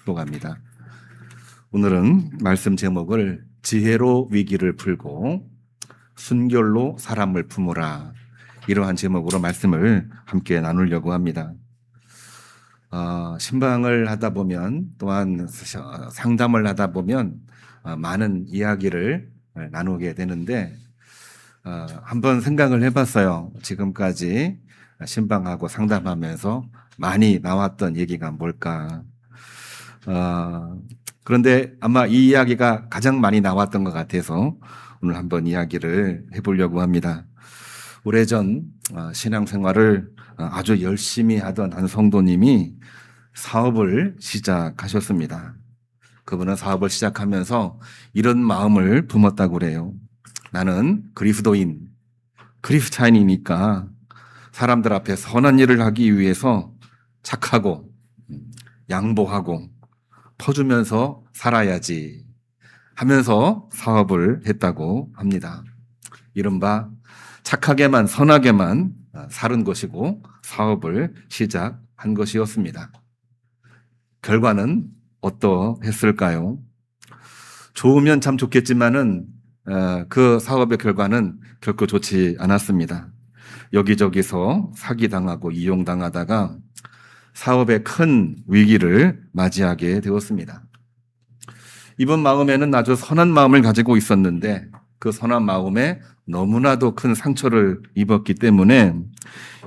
축복합니다. 오늘은 말씀 제목을 지혜로 위기를 풀고 순결로 사람을 품으라, 이러한 제목으로 말씀을 함께 나누려고 합니다. 신방을 하다 보면, 또한 상담을 하다 보면 많은 이야기를 나누게 되는데, 한번 생각을 해봤어요. 지금까지 신방하고 상담하면서 많이 나왔던 얘기가 뭘까? 그런데 아마 이 이야기가 가장 많이 나왔던 것 같아서 오늘 한번 이야기를 해보려고 합니다. 오래전 신앙생활을 아주 열심히 하던 한 성도님이 사업을 시작하셨습니다. 그분은 사업을 시작하면서 이런 마음을 품었다고 그래요. 나는 그리스도인, 그리스찬이니까 사람들 앞에 선한 일을 하기 위해서 착하고 양보하고 퍼주면서 살아야지 하면서 사업을 했다고 합니다. 이른바 착하게만 선하게만 사는 것이고 사업을 시작한 것이었습니다. 결과는 어떠했을까요? 좋으면 참 좋겠지만은 그 사업의 결과는 결코 좋지 않았습니다. 여기저기서 사기당하고 이용당하다가 사업에 큰 위기를 맞이하게 되었습니다. 이분 마음에는 아주 선한 마음을 가지고 있었는데 그 선한 마음에 너무나도 큰 상처를 입었기 때문에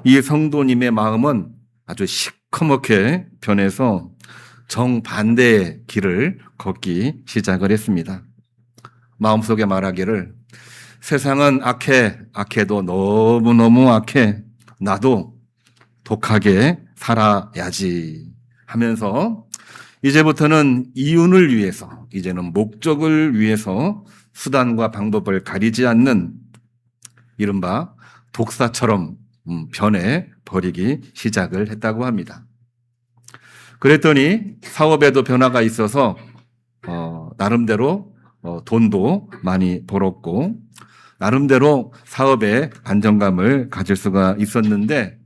이 성도님의 마음은 아주 시커멓게 변해서 정반대의 길을 걷기 시작을 했습니다. 마음속에 말하기를 세상은 악해도 너무너무 악해. 나도 독하게 살아야지 하면서 이제부터는 이윤을 위해서, 이제는 목적을 위해서 수단과 방법을 가리지 않는 이른바 독사처럼 변해 버리기 시작을 했다고 합니다. 그랬더니 사업에도 변화가 있어서 나름대로 돈도 많이 벌었고 나름대로 사업에 안정감을 가질 수가 있었는데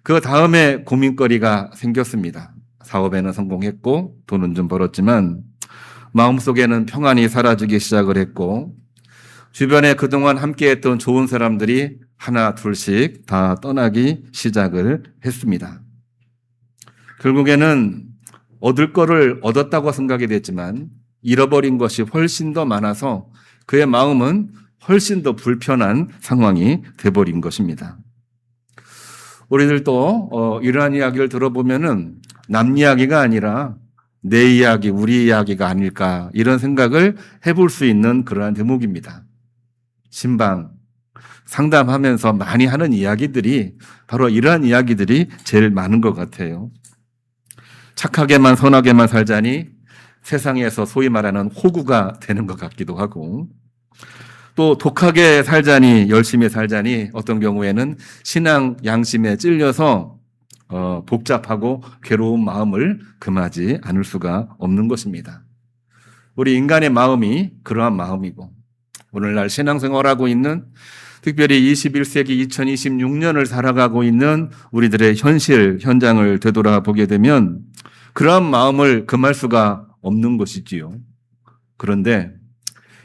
그 다음에 고민거리가 생겼습니다. 사업에는 성공했고 돈은 좀 벌었지만 마음속에는 평안이 사라지기 시작을 했고 주변에 그동안 함께했던 좋은 사람들이 하나 둘씩 다 떠나기 시작을 했습니다. 결국에는 얻을 거를 얻었다고 생각이 됐지만 잃어버린 것이 훨씬 더 많아서 그의 마음은 훨씬 더 불편한 상황이 돼버린 것입니다. 우리들도 이러한 이야기를 들어보면은 남 이야기가 아니라 내 이야기, 우리 이야기가 아닐까, 이런 생각을 해볼 수 있는 그러한 대목입니다. 신방, 상담하면서 많이 하는 이야기들이 바로 이러한 이야기들이 제일 많은 것 같아요. 착하게만 선하게만 살자니 세상에서 소위 말하는 호구가 되는 것 같기도 하고, 또 독하게 살자니, 열심히 살자니 어떤 경우에는 신앙 양심에 찔려서 복잡하고 괴로운 마음을 금하지 않을 수가 없는 것입니다. 우리 인간의 마음이 그러한 마음이고, 오늘날 신앙생활하고 있는, 특별히 21세기 2026년을 살아가고 있는 우리들의 현장을 되돌아보게 되면 그러한 마음을 금할 수가 없는 것이지요. 그런데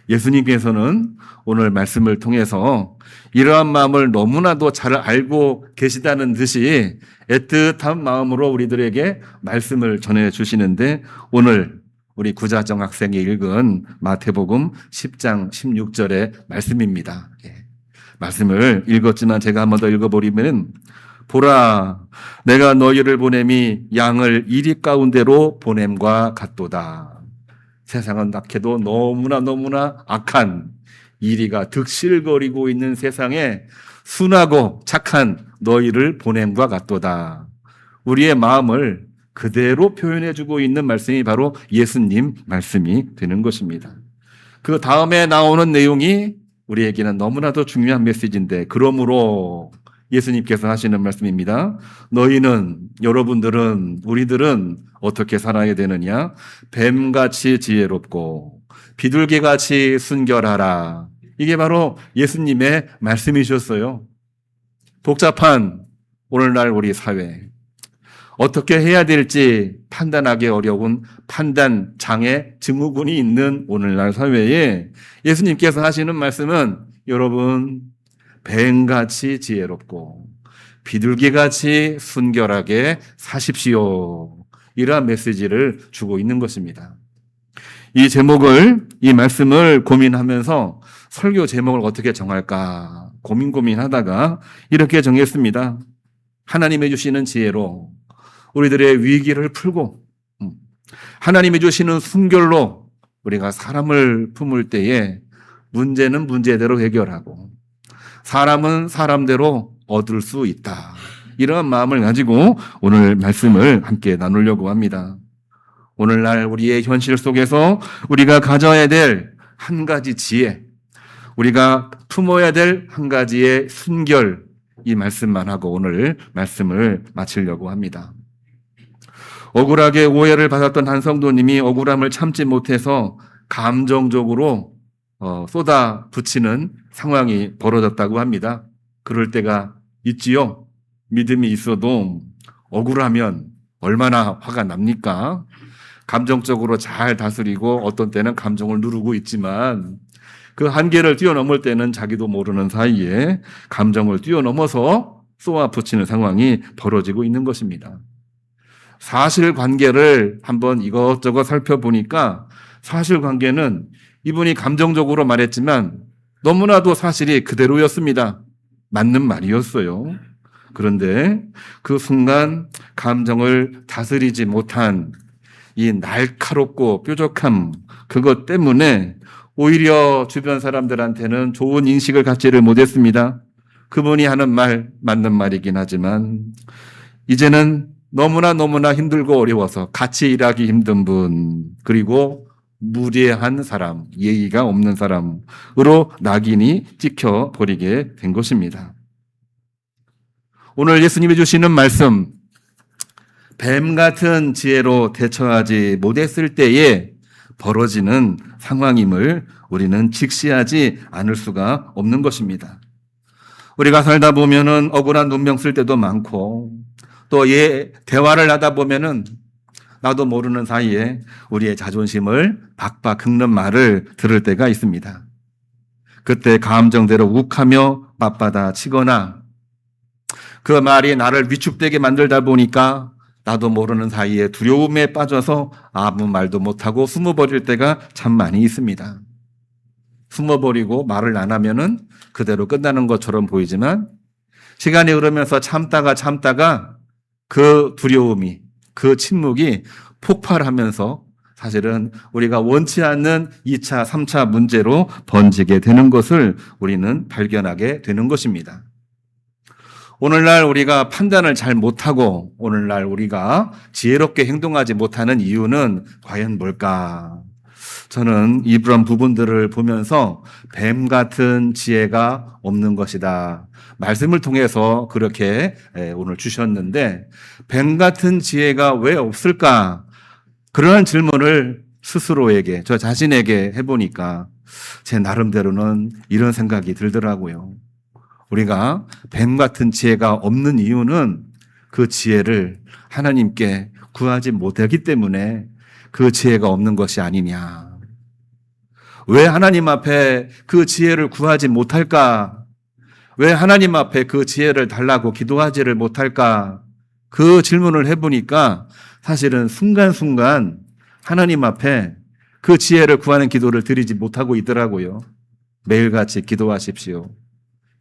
예수님께서는 오늘 말씀을 통해서 이러한 마음을 너무나도 잘 알고 계시다는 듯이 애틋한 마음으로 우리들에게 말씀을 전해 주시는데, 오늘 우리 구자정 학생이 읽은 마태복음 10장 16절의 말씀입니다. 말씀을 읽었지만 제가 한 번 더 읽어버리면, 보라, 내가 너희를 보냄이 양을 이리 가운데로 보냄과 같도다. 세상은 악해도 너무나 악한 이리가 득실거리고 있는 세상에 순하고 착한 너희를 보냄과 같도다. 우리의 마음을 그대로 표현해주고 있는 말씀이 바로 예수님 말씀이 되는 것입니다. 그 다음에 나오는 내용이 우리에게는 너무나도 중요한 메시지인데, 그러므로 예수님께서 하시는 말씀입니다. 너희는, 여러분들은, 우리들은 어떻게 살아야 되느냐? 뱀같이 지혜롭고 비둘기같이 순결하라. 이게 바로 예수님의 말씀이셨어요. 복잡한 오늘날 우리 사회, 어떻게 해야 될지 판단하기 어려운 판단 장애 증후군이 있는 오늘날 사회에 예수님께서 하시는 말씀은 여러분 뱀같이 지혜롭고 비둘기같이 순결하게 사십시오. 이러한 메시지를 주고 있는 것입니다. 이 말씀을 고민하면서 설교 제목을 어떻게 정할까 고민하다가 이렇게 정했습니다. 하나님이 주시는 지혜로 우리들의 위기를 풀고 하나님이 주시는 순결로 우리가 사람을 품을 때에 문제는 문제대로 해결하고 사람은 사람대로 얻을 수 있다. 이런 마음을 가지고 오늘 말씀을 함께 나누려고 합니다. 오늘날 우리의 현실 속에서 우리가 가져야 될 한 가지 지혜, 우리가 품어야 될 한 가지의 순결, 이 말씀만 하고 오늘 말씀을 마치려고 합니다. 억울하게 오해를 받았던 한 성도님이 억울함을 참지 못해서 감정적으로 쏟아붓치는 상황이 벌어졌다고 합니다. 그럴 때가 있지요. 믿음이 있어도 억울하면 얼마나 화가 납니까? 감정적으로 잘 다스리고 어떤 때는 감정을 누르고 있지만 그 한계를 뛰어넘을 때는 자기도 모르는 사이에 감정을 뛰어넘어서 쏘아붙이는 상황이 벌어지고 있는 것입니다. 사실관계를 한번 이것저것 살펴보니까 사실관계는 이분이 감정적으로 말했지만 너무나도 사실이 그대로였습니다. 맞는 말이었어요. 그런데 그 순간 감정을 다스리지 못한 이 날카롭고 뾰족함, 그것 때문에 오히려 주변 사람들한테는 좋은 인식을 갖지를 못했습니다. 그분이 하는 말 맞는 말이긴 하지만 이제는 너무나 힘들고 어려워서 같이 일하기 힘든 분, 그리고 무례한 사람, 예의가 없는 사람으로 낙인이 찍혀버리게 된 것입니다. 오늘 예수님이 주시는 말씀, 뱀 같은 지혜로 대처하지 못했을 때에 벌어지는 상황임을 우리는 직시하지 않을 수가 없는 것입니다. 우리가 살다 보면은 억울한 눈명 쓸 때도 많고 또 대화를 하다 보면은 나도 모르는 사이에 우리의 자존심을 박박 긁는 말을 들을 때가 있습니다. 그때 감정대로 욱하며 맞받아 치거나 그 말이 나를 위축되게 만들다 보니까 나도 모르는 사이에 두려움에 빠져서 아무 말도 못하고 숨어버릴 때가 참 많이 있습니다. 숨어버리고 말을 안 하면은 그대로 끝나는 것처럼 보이지만 시간이 흐르면서 참다가 그 두려움이, 그 침묵이 폭발하면서 사실은 우리가 원치 않는 2차, 3차 문제로 번지게 되는 것을 우리는 발견하게 되는 것입니다. 오늘날 우리가 판단을 잘 못하고 오늘날 우리가 지혜롭게 행동하지 못하는 이유는 과연 뭘까? 저는 이런 부분들을 보면서 뱀 같은 지혜가 없는 것이다. 말씀을 통해서 그렇게 오늘 주셨는데 뱀 같은 지혜가 왜 없을까? 그러한 질문을 스스로에게, 저 자신에게 해보니까 제 나름대로는 이런 생각이 들더라고요. 우리가 뱀 같은 지혜가 없는 이유는 그 지혜를 하나님께 구하지 못하기 때문에 그 지혜가 없는 것이 아니냐. 왜 하나님 앞에 그 지혜를 구하지 못할까? 왜 하나님 앞에 그 지혜를 달라고 기도하지를 못할까? 그 질문을 해보니까 사실은 순간순간 하나님 앞에 그 지혜를 구하는 기도를 드리지 못하고 있더라고요. 매일같이 기도하십시오.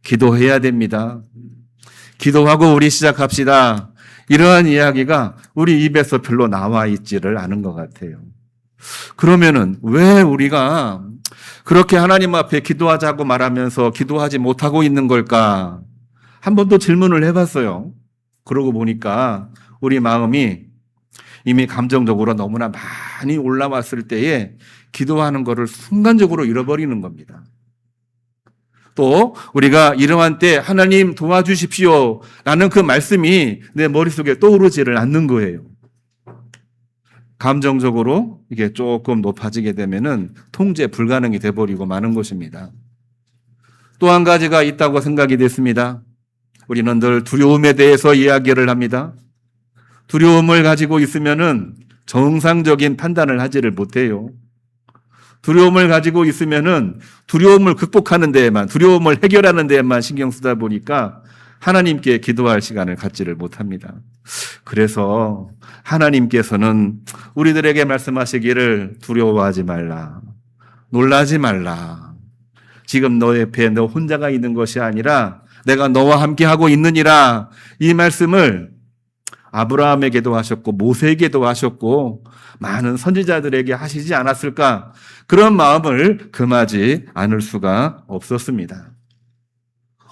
기도해야 됩니다. 기도하고 우리 시작합시다. 이러한 이야기가 우리 입에서 별로 나와 있지를 않은 것 같아요. 그러면은 왜 우리가 그렇게 하나님 앞에 기도하자고 말하면서 기도하지 못하고 있는 걸까? 한 번도 질문을 해봤어요. 그러고 보니까 우리 마음이 이미 감정적으로 너무나 많이 올라왔을 때에 기도하는 것을 순간적으로 잃어버리는 겁니다. 또 우리가 이러한 때 하나님 도와주십시오 라는 그 말씀이 내 머릿속에 떠오르지를 않는 거예요. 감정적으로 이게 조금 높아지게 되면은 통제 불가능이 돼버리고 마는 것입니다. 또 한 가지가 있다고 생각이 됐습니다. 우리는 늘 두려움에 대해서 이야기를 합니다. 두려움을 가지고 있으면은 정상적인 판단을 하지를 못해요. 두려움을 가지고 있으면은 두려움을 극복하는 데에만, 두려움을 해결하는 데에만 신경 쓰다 보니까 하나님께 기도할 시간을 갖지를 못합니다. 그래서 하나님께서는 우리들에게 말씀하시기를 두려워하지 말라, 놀라지 말라. 지금 너 옆에 너 혼자가 있는 것이 아니라 내가 너와 함께 하고 있느니라. 이 말씀을 아브라함에게도 하셨고 모세에게도 하셨고 많은 선지자들에게 하시지 않았을까? 그런 마음을 금하지 않을 수가 없었습니다.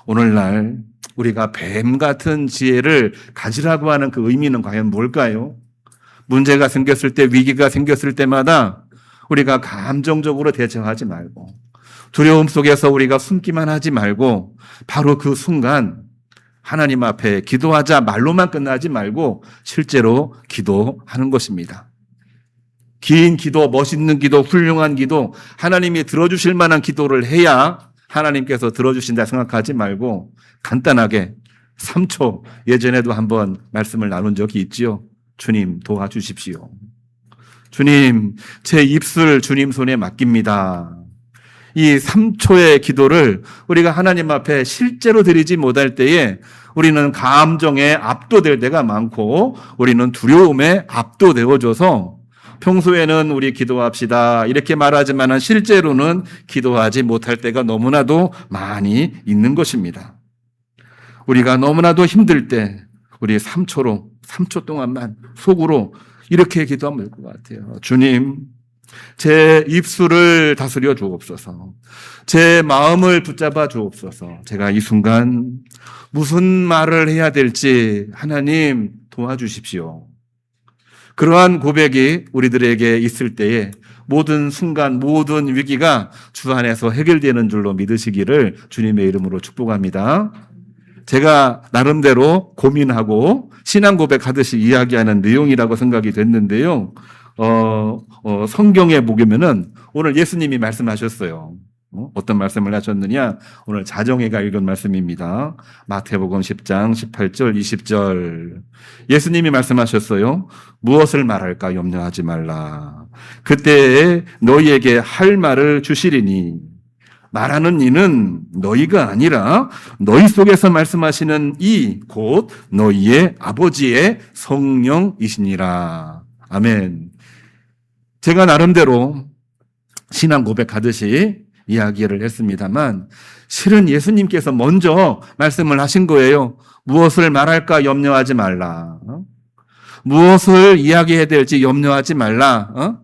오늘날 우리가 뱀 같은 지혜를 가지라고 하는 그 의미는 과연 뭘까요? 문제가 생겼을 때, 위기가 생겼을 때마다 우리가 감정적으로 대처하지 말고 두려움 속에서 우리가 숨기만 하지 말고 바로 그 순간 하나님 앞에 기도하자 말로만 끝나지 말고 실제로 기도하는 것입니다. 긴 기도, 멋있는 기도, 훌륭한 기도, 하나님이 들어주실 만한 기도를 해야 하나님께서 들어주신다 생각하지 말고 간단하게 3초, 예전에도 한번 말씀을 나눈 적이 있지요. 주님 도와주십시오. 주님, 제 입술 주님 손에 맡깁니다. 이 3초의 기도를 우리가 하나님 앞에 실제로 드리지 못할 때에 우리는 감정에 압도될 때가 많고 우리는 두려움에 압도되어져서 평소에는 우리 기도합시다 이렇게 말하지만 실제로는 기도하지 못할 때가 너무나도 많이 있는 것입니다. 우리가 너무나도 힘들 때 우리 3초 동안만 속으로 이렇게 기도하면 될 것 같아요. 주님, 제 입술을 다스려 주옵소서. 제 마음을 붙잡아 주옵소서. 제가 이 순간 무슨 말을 해야 될지 하나님 도와주십시오. 그러한 고백이 우리들에게 있을 때에 모든 순간, 모든 위기가 주 안에서 해결되는 줄로 믿으시기를 주님의 이름으로 축복합니다. 제가 나름대로 고민하고 신앙 고백하듯이 이야기하는 내용이라고 생각이 됐는데요. 성경에 보면은 오늘 예수님이 말씀하셨어요. 어떤 말씀을 하셨느냐? 오늘 자정회가 읽은 말씀입니다. 마태복음 10장 18절 20절. 예수님이 말씀하셨어요. 무엇을 말할까 염려하지 말라. 그때에 너희에게 할 말을 주시리니 말하는 이는 너희가 아니라 너희 속에서 말씀하시는 이 곧 너희의 아버지의 성령이시니라. 아멘. 제가 나름대로 신앙 고백하듯이 이야기를 했습니다만 실은 예수님께서 먼저 말씀을 하신 거예요. 무엇을 말할까 염려하지 말라. 무엇을 이야기해야 될지 염려하지 말라.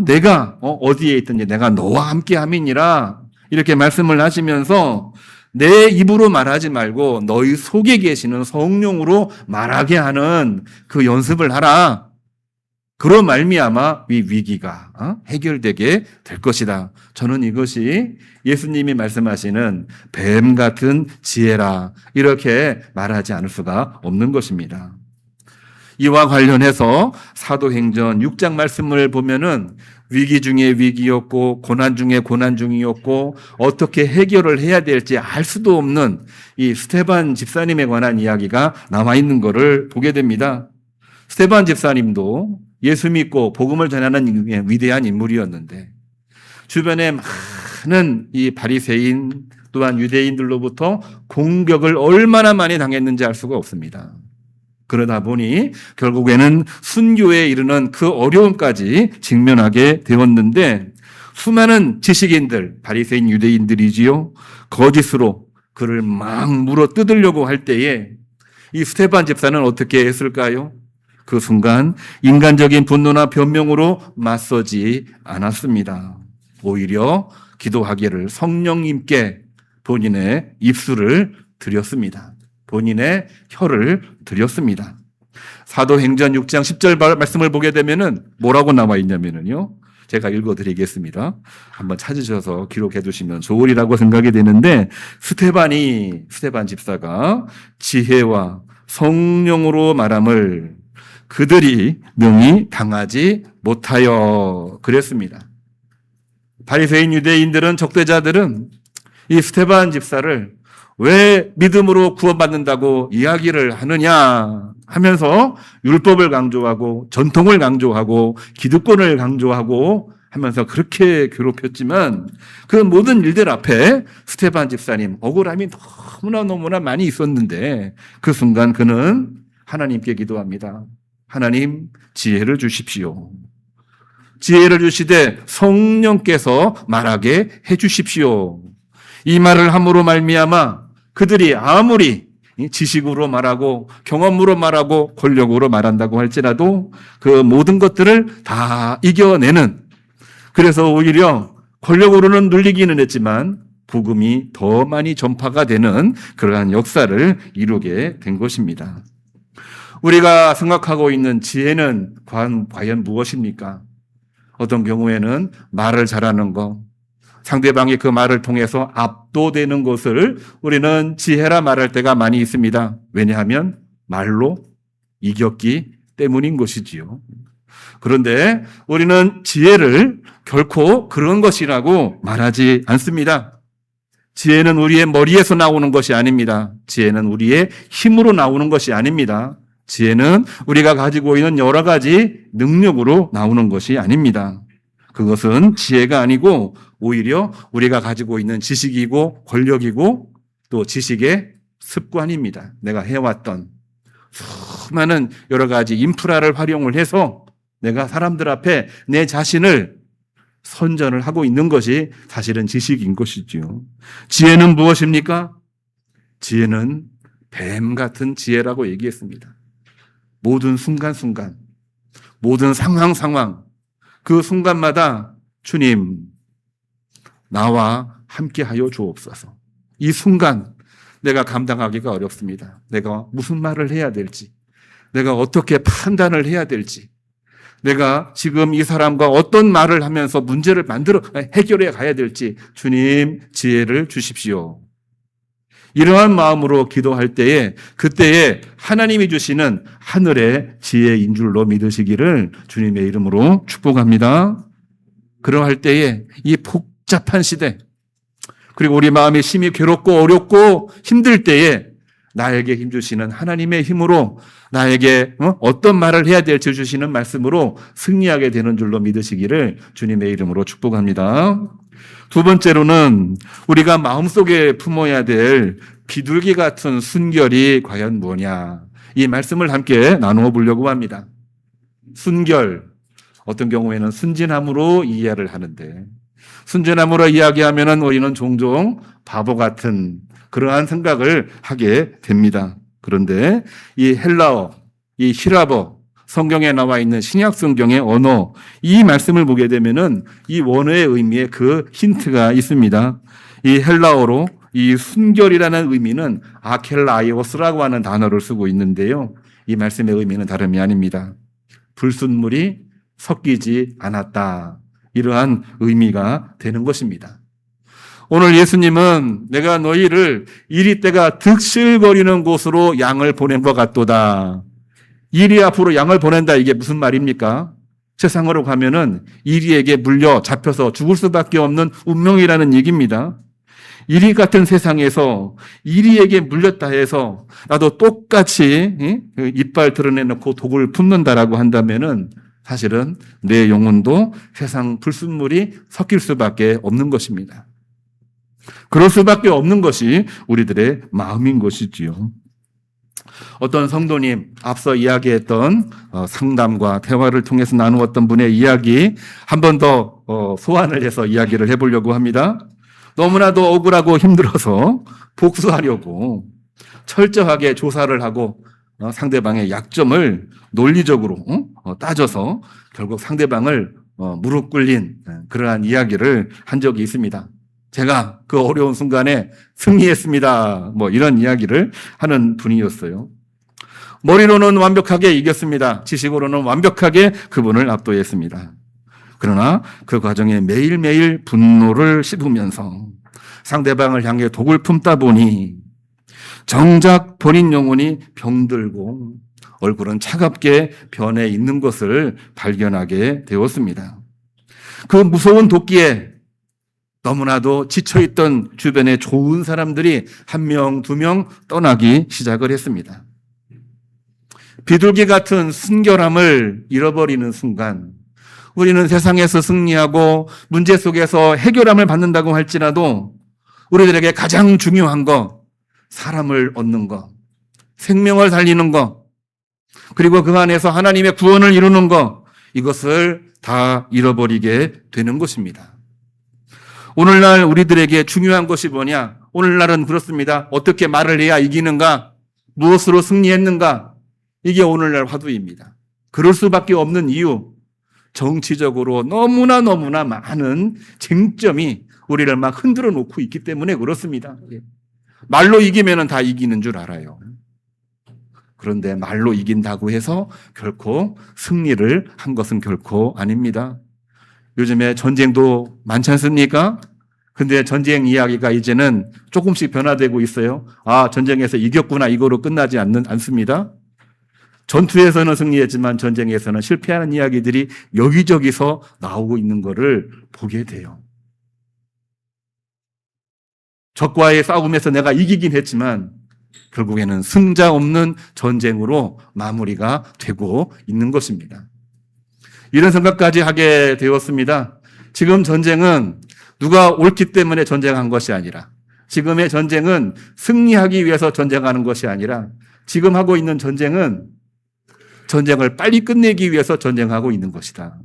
내가 어디에 있든지 내가 너와 함께 함이니라. 이렇게 말씀을 하시면서 내 입으로 말하지 말고 너희 속에 계시는 성령으로 말하게 하는 그 연습을 하라. 그런 말미암아 이 위기가 해결되게 될 것이다. 저는 이것이 예수님이 말씀하시는 뱀 같은 지혜라 이렇게 말하지 않을 수가 없는 것입니다. 이와 관련해서 사도행전 6장 말씀을 보면은 위기 중에 위기였고 고난 중에 고난 중이었고 어떻게 해결을 해야 될지 알 수도 없는 이 스데반 집사님에 관한 이야기가 나와 있는 것을 보게 됩니다. 스데반 집사님도 예수 믿고 복음을 전하는 위대한 인물이었는데 주변에 많은 이 바리새인 또한 유대인들로부터 공격을 얼마나 많이 당했는지 알 수가 없습니다. 그러다 보니 결국에는 순교에 이르는 그 어려움까지 직면하게 되었는데 수많은 지식인들, 바리새인 유대인들이지요. 거짓으로 그를 막 물어 뜯으려고 할 때에 이 스데반 집사는 어떻게 했을까요? 그 순간 인간적인 분노나 변명으로 맞서지 않았습니다. 오히려 기도하기를 성령님께 본인의 입술을 드렸습니다. 본인의 혀를 드렸습니다. 사도행전 6장 10절 말씀을 보게 되면은 뭐라고 나와 있냐면은요. 제가 읽어드리겠습니다. 한번 찾으셔서 기록해 두시면 좋으리라고 생각이 되는데 스데반 집사가 지혜와 성령으로 말함을 그들이 능히 당하지 못하여 그랬습니다. 바리새인 유대인들은 적대자들은 이 스데반 집사를 왜 믿음으로 구원받는다고 이야기를 하느냐 하면서 율법을 강조하고 전통을 강조하고 기득권을 강조하고 하면서 그렇게 괴롭혔지만 그 모든 일들 앞에 스테반 집사님 억울함이 너무나 많이 있었는데 그 순간 그는 하나님께 기도합니다. 하나님 지혜를 주십시오. 지혜를 주시되 성령께서 말하게 해 주십시오. 이 말을 함으로 말미암아 그들이 아무리 지식으로 말하고 경험으로 말하고 권력으로 말한다고 할지라도 그 모든 것들을 다 이겨내는, 그래서 오히려 권력으로는 눌리기는 했지만 복음이 더 많이 전파가 되는 그러한 역사를 이루게 된 것입니다. 우리가 생각하고 있는 지혜는 과연 무엇입니까? 어떤 경우에는 말을 잘하는 것, 상대방이 그 말을 통해서 압도되는 것을 우리는 지혜라 말할 때가 많이 있습니다. 왜냐하면 말로 이겼기 때문인 것이지요. 그런데 우리는 지혜를 결코 그런 것이라고 말하지 않습니다. 지혜는 우리의 머리에서 나오는 것이 아닙니다. 지혜는 우리의 힘으로 나오는 것이 아닙니다. 지혜는 우리가 가지고 있는 여러 가지 능력으로 나오는 것이 아닙니다. 그것은 지혜가 아니고 오히려 우리가 가지고 있는 지식이고 권력이고 또 지식의 습관입니다. 내가 해왔던 수많은 여러 가지 인프라를 활용을 해서 내가 사람들 앞에 내 자신을 선전을 하고 있는 것이 사실은 지식인 것이지요. 지혜는 무엇입니까? 지혜는 뱀 같은 지혜라고 얘기했습니다. 모든 순간순간, 모든 상황, 그 순간마다 주님, 나와 함께하여 주옵소서. 이 순간 내가 감당하기가 어렵습니다. 내가 무슨 말을 해야 될지, 내가 어떻게 판단을 해야 될지, 내가 지금 이 사람과 어떤 말을 하면서 문제를 해결해 가야 될지 주님 지혜를 주십시오. 이러한 마음으로 기도할 때에 그때에 하나님이 주시는 하늘의 지혜인 줄로 믿으시기를 주님의 이름으로 축복합니다. 그러할 때에 이 복잡한 시대, 그리고 우리 마음이 심히 괴롭고 어렵고 힘들 때에 나에게 힘주시는 하나님의 힘으로 나에게 어떤 말을 해야 될지 주시는 말씀으로 승리하게 되는 줄로 믿으시기를 주님의 이름으로 축복합니다. 두 번째로는 우리가 마음속에 품어야 될 비둘기 같은 순결이 과연 뭐냐, 이 말씀을 함께 나누어 보려고 합니다. 순결, 어떤 경우에는 순진함으로 이해를 하는데, 순진함으로 이야기하면 우리는 종종 바보 같은 그러한 생각을 하게 됩니다. 그런데 이 헬라어, 이 히라버, 성경에 나와 있는 신약 성경의 언어, 이 말씀을 보게 되면은 이 원어의 의미에 그 힌트가 있습니다. 이 헬라어로 이 순결이라는 의미는 아켈라이오스라고 하는 단어를 쓰고 있는데요. 이 말씀의 의미는 다름이 아닙니다. 불순물이 섞이지 않았다, 이러한 의미가 되는 것입니다. 오늘 예수님은 내가 너희를 이리떼가 득실거리는 곳으로 양을 보낸 것 같도다. 이리 앞으로 양을 보낸다, 이게 무슨 말입니까? 세상으로 가면은 이리에게 물려 잡혀서 죽을 수밖에 없는 운명이라는 얘기입니다. 이리 같은 세상에서 이리에게 물렸다 해서 나도 똑같이 이빨 드러내놓고 독을 품는다라고 한다면은 사실은 내 영혼도 세상 불순물이 섞일 수밖에 없는 것입니다. 그럴 수밖에 없는 것이 우리들의 마음인 것이지요. 어떤 성도님, 앞서 이야기했던 상담과 대화를 통해서 나누었던 분의 이야기 한 번 더 소환을 해서 이야기를 해보려고 합니다. 너무나도 억울하고 힘들어서 복수하려고 철저하게 조사를 하고 상대방의 약점을 논리적으로 따져서 결국 상대방을 무릎 꿇린 그러한 이야기를 한 적이 있습니다. 제가 그 어려운 순간에 승리했습니다. 이런 이야기를 하는 분이었어요. 머리로는 완벽하게 이겼습니다. 지식으로는 완벽하게 그분을 압도했습니다. 그러나 그 과정에 매일매일 분노를 씹으면서 상대방을 향해 독을 품다 보니 정작 본인 영혼이 병들고 얼굴은 차갑게 변해 있는 것을 발견하게 되었습니다. 그 무서운 도끼에 너무나도 지쳐있던 주변의 좋은 사람들이 한 명, 두 명 떠나기 시작을 했습니다. 비둘기 같은 순결함을 잃어버리는 순간 우리는 세상에서 승리하고 문제 속에서 해결함을 받는다고 할지라도 우리들에게 가장 중요한 거, 사람을 얻는 거, 생명을 살리는 거, 그리고 그 안에서 하나님의 구원을 이루는 거, 이것을 다 잃어버리게 되는 것입니다. 오늘날 우리들에게 중요한 것이 뭐냐? 오늘날은 그렇습니다. 어떻게 말을 해야 이기는가? 무엇으로 승리했는가? 이게 오늘날 화두입니다. 그럴 수밖에 없는 이유, 정치적으로 너무나 많은 쟁점이 우리를 막 흔들어 놓고 있기 때문에 그렇습니다. 말로 이기면 다 이기는 줄 알아요. 그런데 말로 이긴다고 해서 결코 승리를 한 것은 결코 아닙니다. 요즘에 전쟁도 많지 않습니까? 근데 전쟁 이야기가 이제는 조금씩 변화되고 있어요. 아, 전쟁에서 이겼구나, 이거로 끝나지 않습니다. 전투에서는 승리했지만 전쟁에서는 실패하는 이야기들이 여기저기서 나오고 있는 것을 보게 돼요. 적과의 싸움에서 내가 이기긴 했지만 결국에는 승자 없는 전쟁으로 마무리가 되고 있는 것입니다. 이런 생각까지 하게 되었습니다. 지금 전쟁은 누가 옳기 때문에 전쟁한 것이 아니라, 지금의 전쟁은 승리하기 위해서 전쟁하는 것이 아니라, 지금 하고 있는 전쟁은 전쟁을 빨리 끝내기 위해서 전쟁하고 있는 것이다.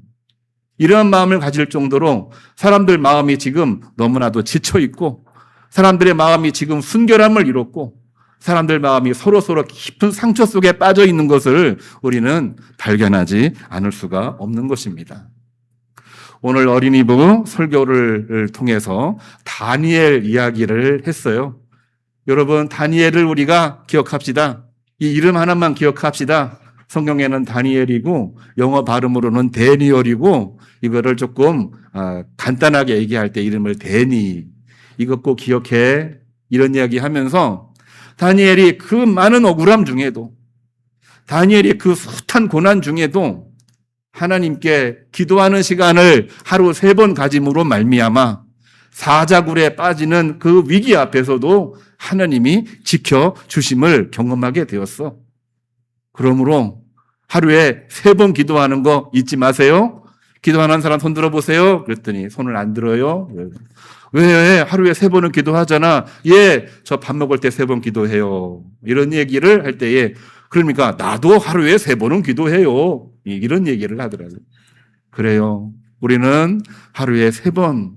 이러한 마음을 가질 정도로 사람들 마음이 지금 너무나도 지쳐 있고, 사람들의 마음이 지금 순결함을 잃었고, 사람들 마음이 서로서로 깊은 상처 속에 빠져 있는 것을 우리는 발견하지 않을 수가 없는 것입니다. 오늘 어린이부 설교를 통해서 다니엘 이야기를 했어요. 여러분, 다니엘을 우리가 기억합시다. 이 이름 하나만 기억합시다. 성경에는 다니엘이고 영어 발음으로는 데니얼이고, 이거를 조금 간단하게 얘기할 때 이름을 데니, 이것 꼭 기억해, 이런 이야기 하면서 다니엘이 그 많은 억울함 중에도, 다니엘이 그 숱한 고난 중에도 하나님께 기도하는 시간을 하루 3번 가짐으로 말미암아 사자굴에 빠지는 그 위기 앞에서도 하나님이 지켜주심을 경험하게 되었어. 그러므로 하루에 3번 기도하는 거 잊지 마세요. 기도하는 사람 손 들어보세요. 그랬더니 손을 안 들어요. 왜 하루에 3번은 기도하잖아. 예, 저 밥 먹을 때 3번 기도해요. 이런 얘기를 할 때에, 그러니까 나도 하루에 3번은 기도해요. 이런 얘기를 하더라고요. 그래요. 우리는 하루에 3번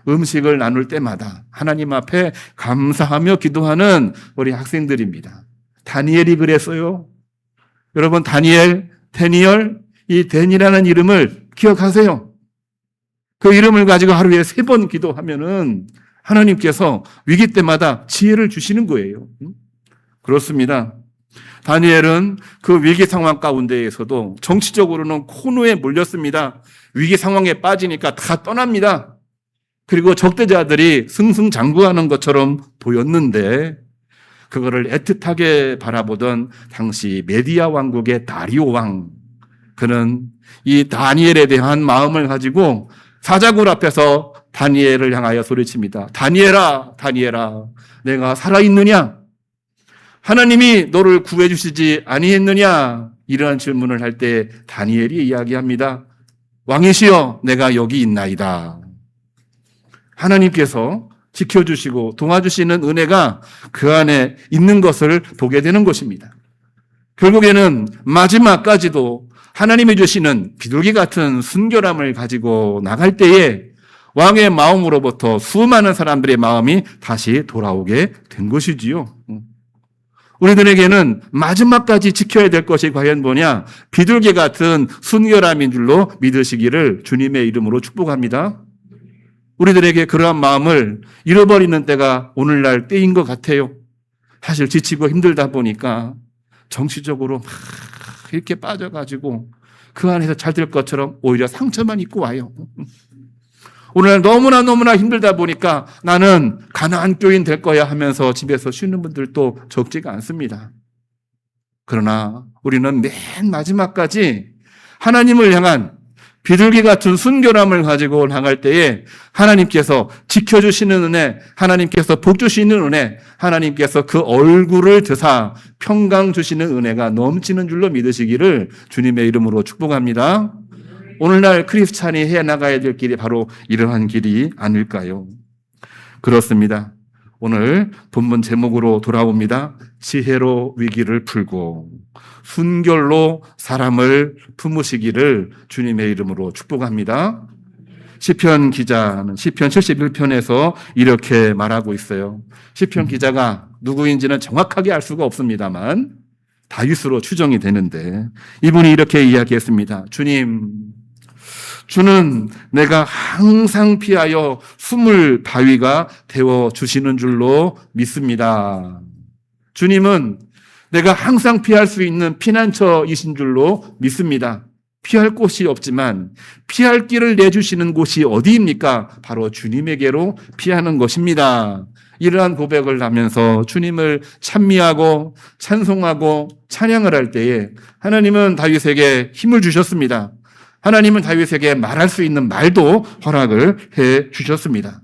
음식을 나눌 때마다 하나님 앞에 감사하며 기도하는 우리 학생들입니다. 다니엘이 그랬어요. 여러분, 다니엘, 데니얼, 이 데니라는 이름을 기억하세요. 그 이름을 가지고 하루에 3번 기도하면은 하나님께서 위기 때마다 지혜를 주시는 거예요. 그렇습니다. 다니엘은 그 위기 상황 가운데에서도 정치적으로는 코너에 몰렸습니다. 위기 상황에 빠지니까 다 떠납니다. 그리고 적대자들이 승승장구하는 것처럼 보였는데, 그거를 애틋하게 바라보던 당시 메디아 왕국의 다리오 왕, 그는 이 다니엘에 대한 마음을 가지고 사자굴 앞에서 다니엘을 향하여 소리칩니다. 다니엘아, 다니엘아, 내가 살아있느냐? 하나님이 너를 구해주시지 아니했느냐? 이러한 질문을 할 때 다니엘이 이야기합니다. 왕이시여, 내가 여기 있나이다. 하나님께서 지켜주시고 도와주시는 은혜가 그 안에 있는 것을 보게 되는 것입니다. 결국에는 마지막까지도 하나님이 주시는 비둘기 같은 순결함을 가지고 나갈 때에 왕의 마음으로부터 수많은 사람들의 마음이 다시 돌아오게 된 것이지요. 우리들에게는 마지막까지 지켜야 될 것이 과연 뭐냐? 비둘기 같은 순결함인 줄로 믿으시기를 주님의 이름으로 축복합니다. 우리들에게 그러한 마음을 잃어버리는 때가 오늘날 때인 것 같아요. 사실 지치고 힘들다 보니까 정치적으로 막 이렇게 빠져가지고 그 안에서 잘 될 것처럼 오히려 상처만 입고 와요. 오늘 너무나 힘들다 보니까 나는 가나안 교인 될 거야 하면서 집에서 쉬는 분들도 적지가 않습니다. 그러나 우리는 맨 마지막까지 하나님을 향한 비둘기 같은 순결함을 가지고 나갈 때에 하나님께서 지켜주시는 은혜, 하나님께서 복 주시는 은혜, 하나님께서 그 얼굴을 드사 평강 주시는 은혜가 넘치는 줄로 믿으시기를 주님의 이름으로 축복합니다. 오늘날 크리스찬이 해나가야 될 길이 바로 이러한 길이 아닐까요? 그렇습니다. 오늘 본문 제목으로 돌아옵니다. 지혜로 위기를 풀고 순결로 사람을 품으시기를 주님의 이름으로 축복합니다. 시편 기자는 시편 71편에서 이렇게 말하고 있어요. 시편 기자가 누구인지는 정확하게 알 수가 없습니다만 다윗으로 추정이 되는데 이분이 이렇게 이야기했습니다. 주는 내가 항상 피하여 숨을 바위가 되어 주시는 줄로 믿습니다. 주님은 내가 항상 피할 수 있는 피난처이신 줄로 믿습니다. 피할 곳이 없지만 피할 길을 내주시는 곳이 어디입니까? 바로 주님에게로 피하는 것입니다. 이러한 고백을 하면서 주님을 찬미하고 찬송하고 찬양을 할 때에 하나님은 다윗에게 힘을 주셨습니다. 하나님은 다윗에게 말할 수 있는 말도 허락을 해 주셨습니다.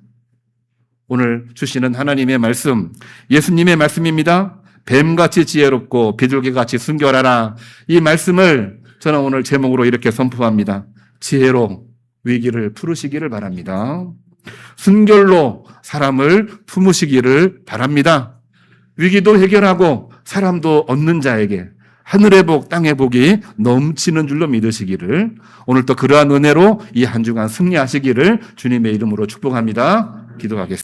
오늘 주시는 하나님의 말씀, 예수님의 말씀입니다. 뱀같이 지혜롭고 비둘기같이 순결하라. 이 말씀을 저는 오늘 제목으로 이렇게 선포합니다. 지혜로 위기를 풀으시기를 바랍니다. 순결로 사람을 품으시기를 바랍니다. 위기도 해결하고 사람도 얻는 자에게 하늘의 복, 땅의 복이 넘치는 줄로 믿으시기를, 오늘 또 그러한 은혜로 이 한 주간 승리하시기를 주님의 이름으로 축복합니다. 기도하겠습니다.